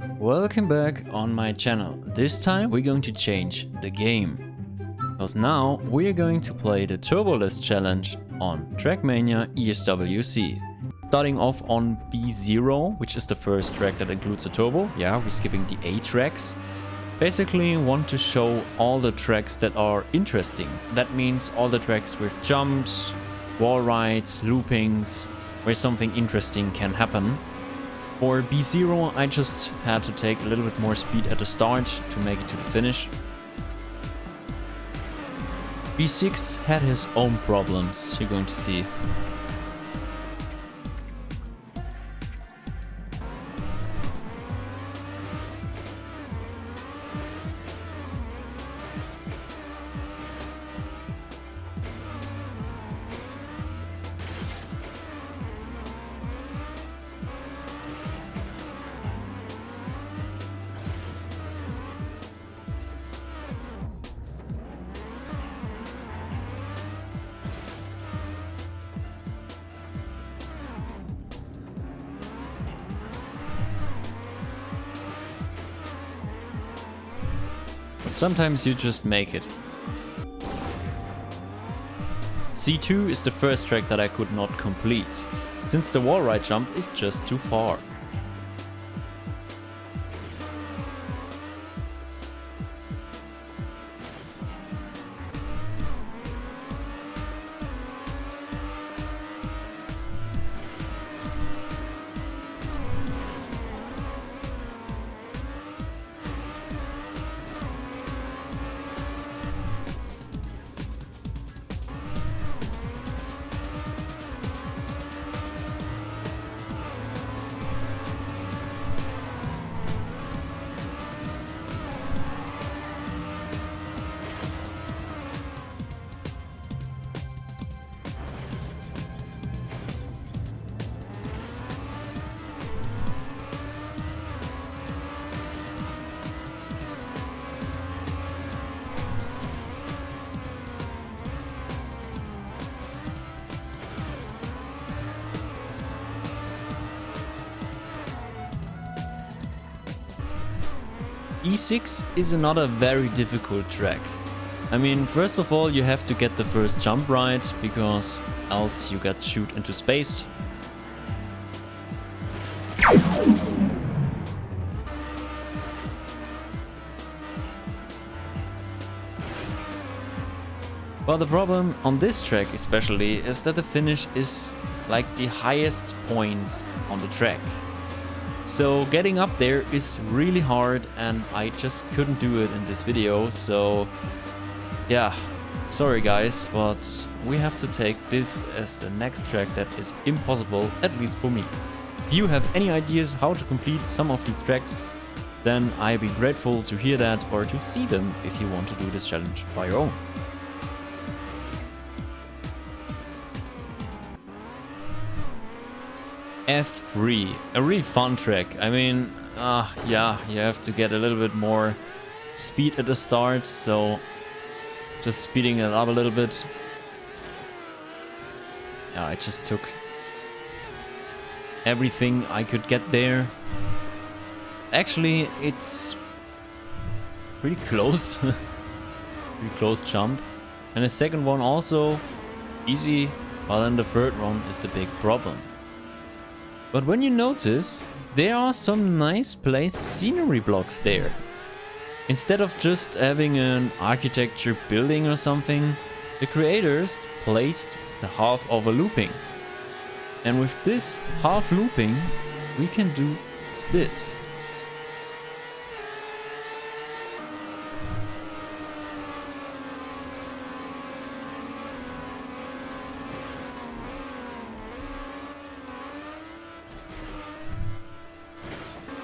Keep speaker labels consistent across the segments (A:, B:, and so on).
A: Welcome back on my channel. This time we're going to change the game. Because now we're going to play the Turbolist challenge on TrackMania ESWC. Starting off on B0, which is the first track that includes a turbo. Yeah, we're skipping the A tracks. Basically want to show all the tracks that are interesting. That means all the tracks with jumps, wall rides, loopings, where something interesting can happen. For B0 I just had to take a little bit more speed at the start to make it to the finish. B6 had his own problems, you're going to see. Sometimes you just make it. C2 is the first track that I could not complete, since the wall ride jump is just too far. E6 is another very difficult track. I mean, first of all you have to get the first jump right, because else you get shoot into space. But the problem on this track especially is that the finish is like the highest point on the track. So getting up there is really hard and I just couldn't do it in this video, so yeah, sorry guys, but we have to take this as the next track that is impossible, at least for me. If you have any ideas how to complete some of these tracks, then I'd be grateful to hear that or to see them if you want to do this challenge by your own. F3, a really fun track. I mean, yeah, you have to get a little bit more speed at the start, so just speeding it up a little bit. Yeah, I just took everything I could get there. Actually, it's pretty close. Pretty close jump. And the second one also easy, but then the third one is the big problem. But when you notice, there are some nice placed scenery blocks there. Instead of just having an architecture building or something, the creators placed the half of a looping. And with this half looping, we can do this.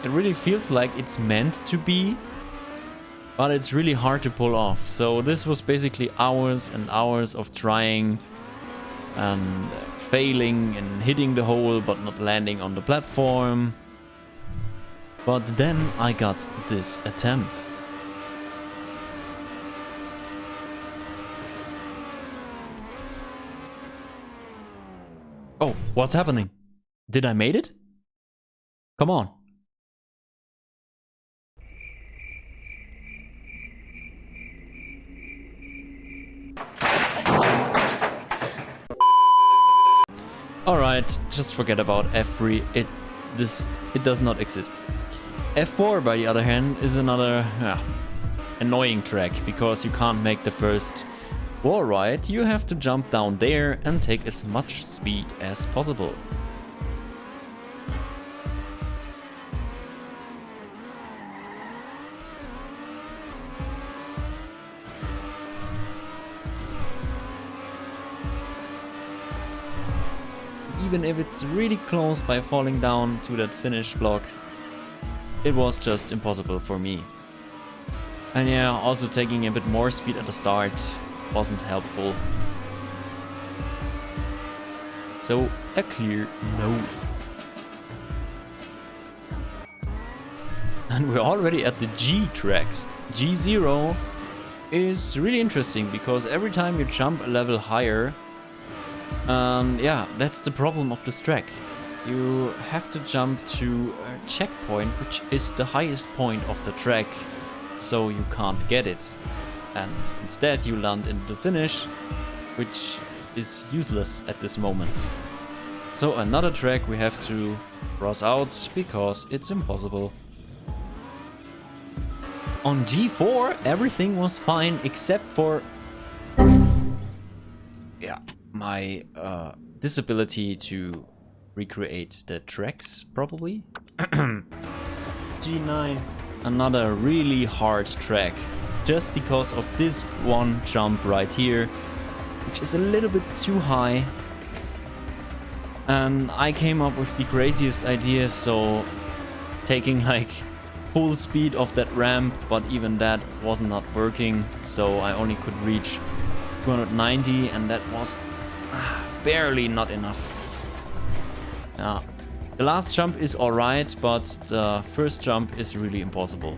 A: It really feels like it's meant to be, but it's really hard to pull off. So this was basically hours and hours of trying and failing and hitting the hole but not landing on the platform. But then I got this attempt. Oh, what's happening? Did I made it? Come on. Alright, just forget about F3. It does not exist. F4, by the other hand, is another annoying track, because you can't make the first wall ride. You have to jump down there and take as much speed as possible. Even if it's really close by falling down to that finish block, it was just impossible for me. And yeah, also taking a bit more speed at the start wasn't helpful. So a clear no. And we're already at the G tracks. G0 is really interesting because every time you jump a level higher, yeah, that's the problem of this track. You have to jump to a checkpoint, which is the highest point of the track, so you can't get it. And instead you land in the finish, which is useless at this moment. So another track we have to cross out because it's impossible. On G4 everything was fine except for my disability to recreate the tracks probably. G9, another really hard track just because of this one jump right here, which is a little bit too high. And I came up with the craziest idea, so taking like full speed of that ramp, but even that was not working, so I only could reach 290, and that was barely not enough. Yeah, the last jump is alright, but the first jump is really impossible.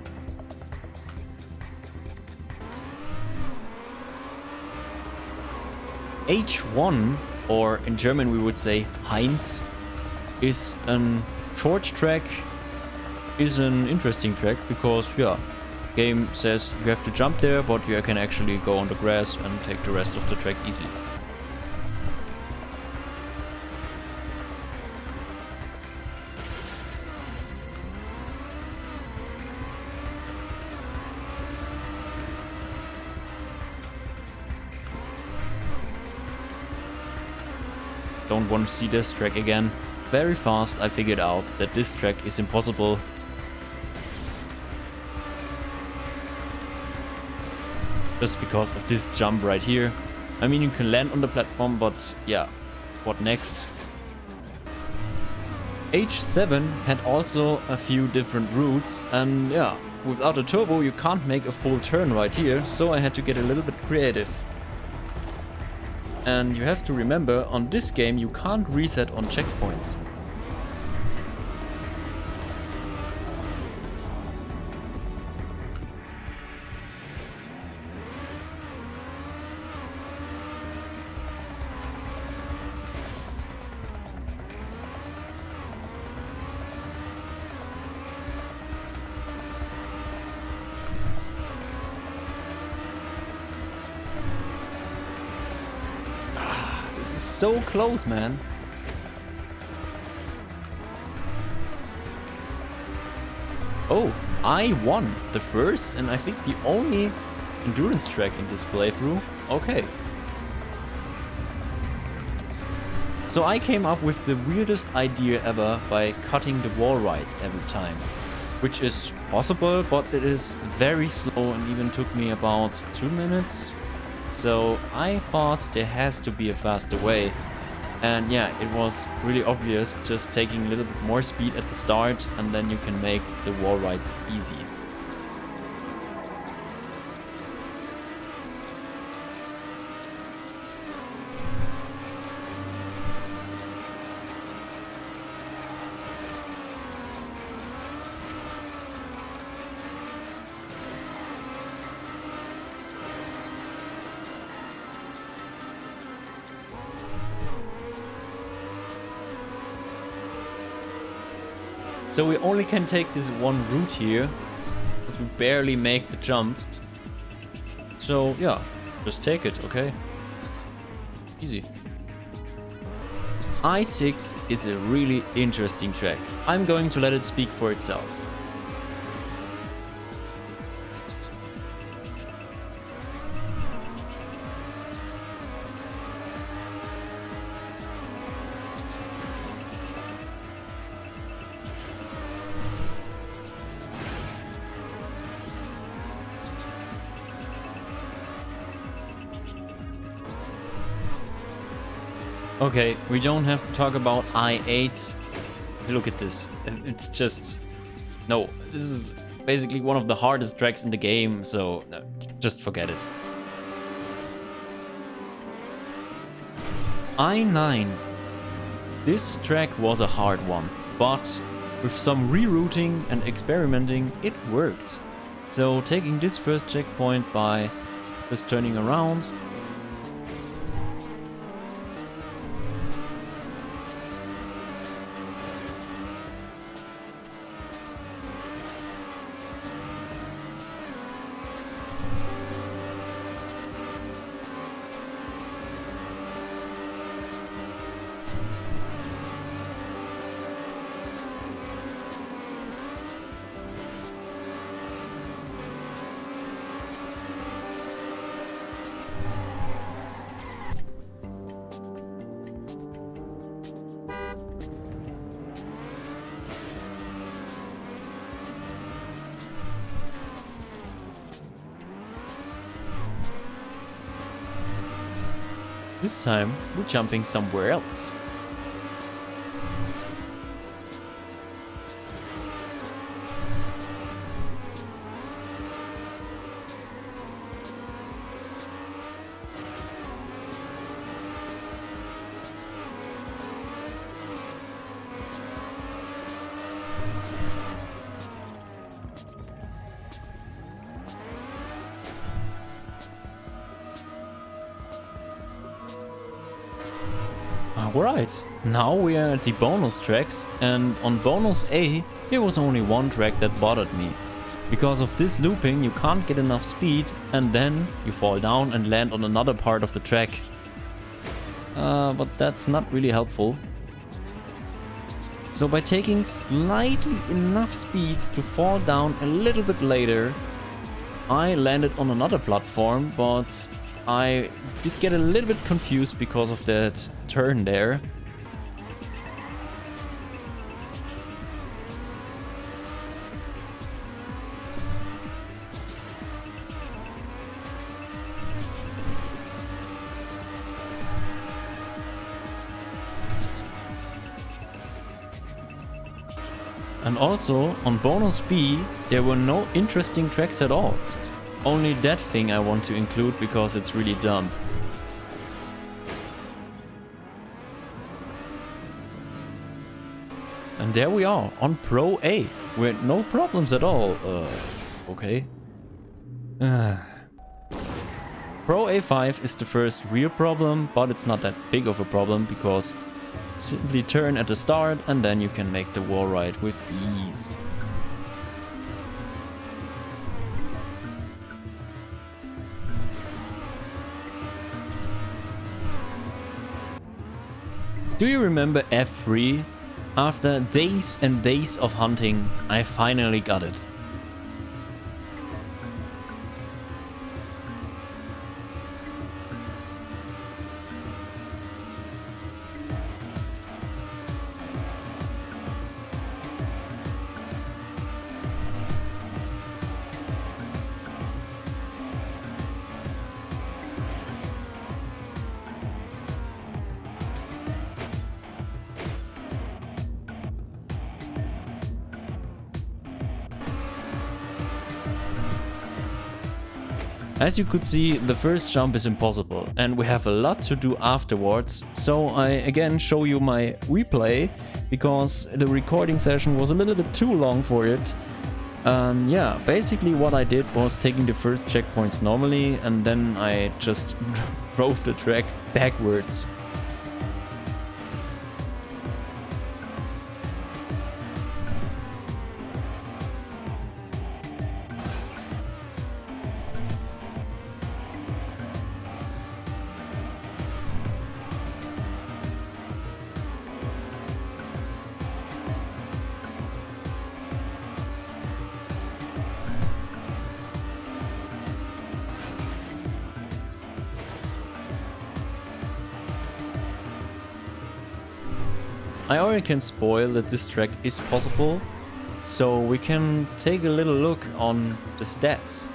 A: H1, or in German we would say Heinz, is a short track, is an interesting track because, yeah, game says you have to jump there, but you can actually go on the grass and take the rest of the track easily. Don't want to see this track again. Very fast I figured out that this track is impossible. Just because of this jump right here. I mean, you can land on the platform, but yeah, what next? H7 had also a few different routes, and yeah, without a turbo you can't make a full turn right here, so I had to get a little bit creative. And you have to remember, on this game you can't reset on checkpoints. This is so close, man. Oh, I won the first and I think the only endurance track in this playthrough. Okay. So I came up with the weirdest idea ever by cutting the wall rides every time. Which is possible, but it is very slow and even took me about 2 minutes. So I thought there has to be a faster way, and yeah, it was really obvious, just taking a little bit more speed at the start and then you can make the wall rides easy. So we only can take this one route here, because we barely make the jump. So yeah, just take it, okay? Easy. I6 is a really interesting track. I'm going to let it speak for itself. Okay, we don't have to talk about I8. Look at this. It's just... No, this is basically one of the hardest tracks in the game, so no, just forget it. I9. This track was a hard one, but with some rerouting and experimenting, it worked. So taking this first checkpoint by just turning around, this time we're jumping somewhere else. Alright, now we are at the bonus tracks, and on bonus A there was only one track that bothered me. Because of this looping you can't get enough speed and then you fall down and land on another part of the track. But that's not really helpful. So by taking slightly enough speed to fall down a little bit later, I landed on another platform, but I did get a little bit confused because of that turn there. And also, on bonus B, there were no interesting tracks at all. Only that thing I want to include because it's really dumb. And there we are, on Pro A, with no problems at all. Okay. Pro A5 is the first real problem, but it's not that big of a problem because simply turn at the start and then you can make the wall ride with ease. Do you remember F3? After days and days of hunting, I finally got it. As you could see, the first jump is impossible and we have a lot to do afterwards, so I again show you my replay because the recording session was a little bit too long for it. Yeah, basically what I did was taking the first checkpoints normally and then I just drove the track backwards. I already can spoil that this track is possible, so we can take a little look on the stats.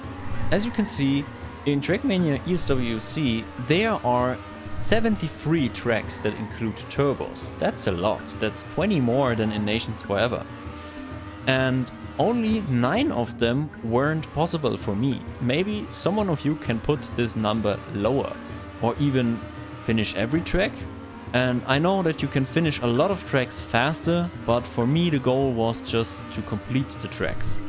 A: As you can see, in TrackMania ESWC there are 73 tracks that include turbos. That's a lot, that's 20 more than in Nations Forever. And only 9 of them weren't possible for me. Maybe someone of you can put this number lower, or even finish every track. And I know that you can finish a lot of tracks faster, but for me the goal was just to complete the tracks.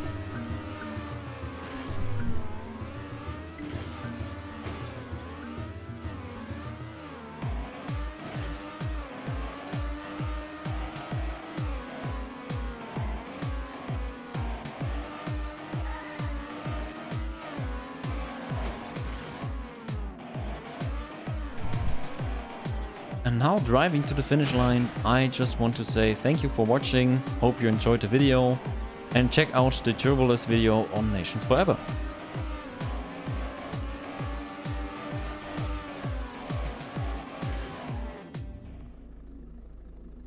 A: And now driving to the finish line, I just want to say thank you for watching, hope you enjoyed the video, and check out the Turboless video on Nations Forever.